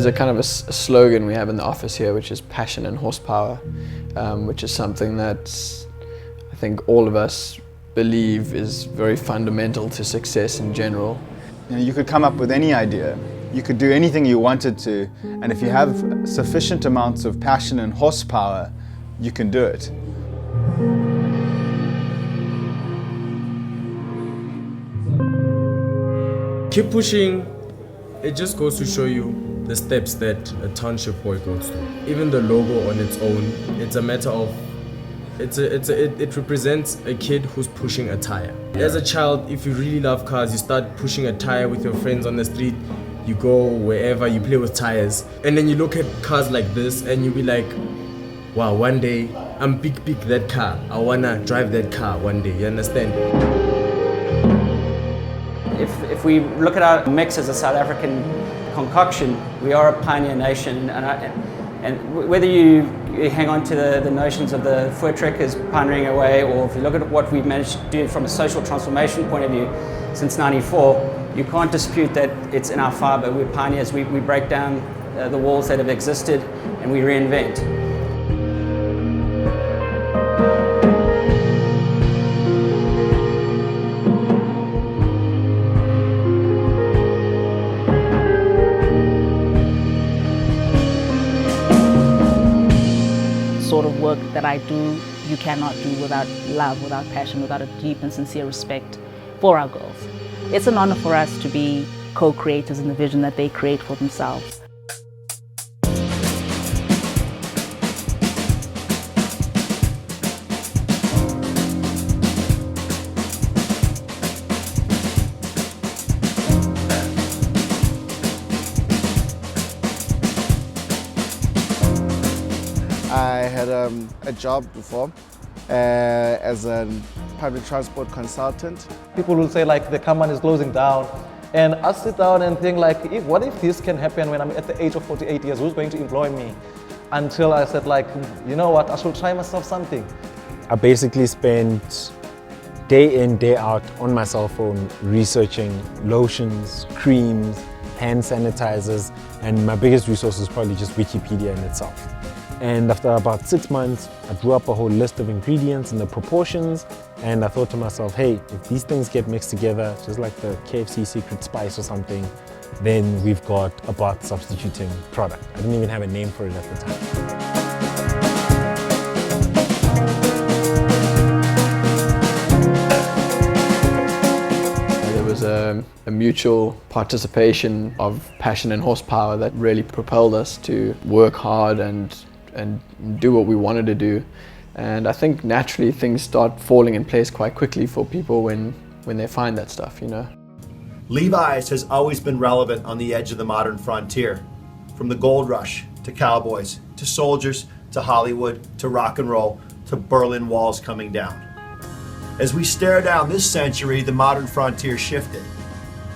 There's a kind of a slogan we have in the office here, which is passion and horsepower, which is something that I think all of us believe is very fundamental to success in general. You know, you could come up with any idea. You could do anything you wanted to, and if you have sufficient amounts of passion and horsepower, you can do it. Keep pushing. It just goes to show you the steps that a township boy goes through. Even the logo on its own, it's a matter of, it represents a kid who's pushing a tire. As a child, if you really love cars, you start pushing a tire with your friends on the street. You go wherever, you play with tires. And then you look at cars like this and you be like, wow, one day I'm big that car. I wanna drive that car one day, you understand? If we look at our mix as a South African concoction, we are a pioneer nation, and whether you hang on to the notions of the Voortrekkers pioneering away, or if you look at what we've managed to do from a social transformation point of view since '94, you can't dispute that it's in our fibre. We're pioneers. We break down the walls that have existed and we reinvent. Sort of work that I do, you cannot do without love, without passion, without a deep and sincere respect for our girls. It's an honor for us to be co-creators in the vision that they create for themselves. I had a job before as a public transport consultant. People will say like the company is closing down, and I sit down and think like, what if this can happen when I'm at the age of 48 years? Who's going to employ me? Until I said like, you know what, I should try myself something. I basically spent day in, day out on my cell phone researching lotions, creams, hand sanitizers, and my biggest resource is probably just Wikipedia in itself. And after about 6 months, I drew up a whole list of ingredients and the proportions, and I thought to myself, hey, if these things get mixed together, just like the KFC secret spice or something, then we've got a bath substituting product. I didn't even have a name for it at the time. There was a mutual participation of passion and horsepower that really propelled us to work hard and do what we wanted to do. And I think naturally things start falling in place quite quickly for people when they find that stuff, you know. Levi's has always been relevant on the edge of the modern frontier. From the gold rush, to cowboys, to soldiers, to Hollywood, to rock and roll, to Berlin Walls coming down. As we stare down this century, the modern frontier shifted.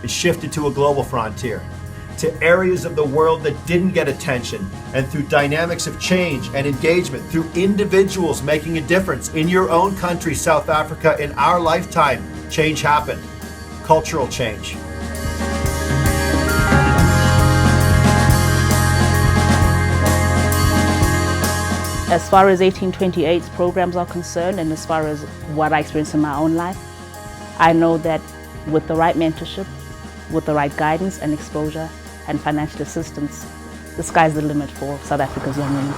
It shifted to a global frontier, to areas of the world that didn't get attention, and through dynamics of change and engagement, through individuals making a difference in your own country, South Africa, in our lifetime, change happened. Cultural change. As far as 1828's programs are concerned, and as far as what I experienced in my own life, I know that with the right mentorship, with the right guidance and exposure and financial assistance, the sky's the limit for South Africa's young women.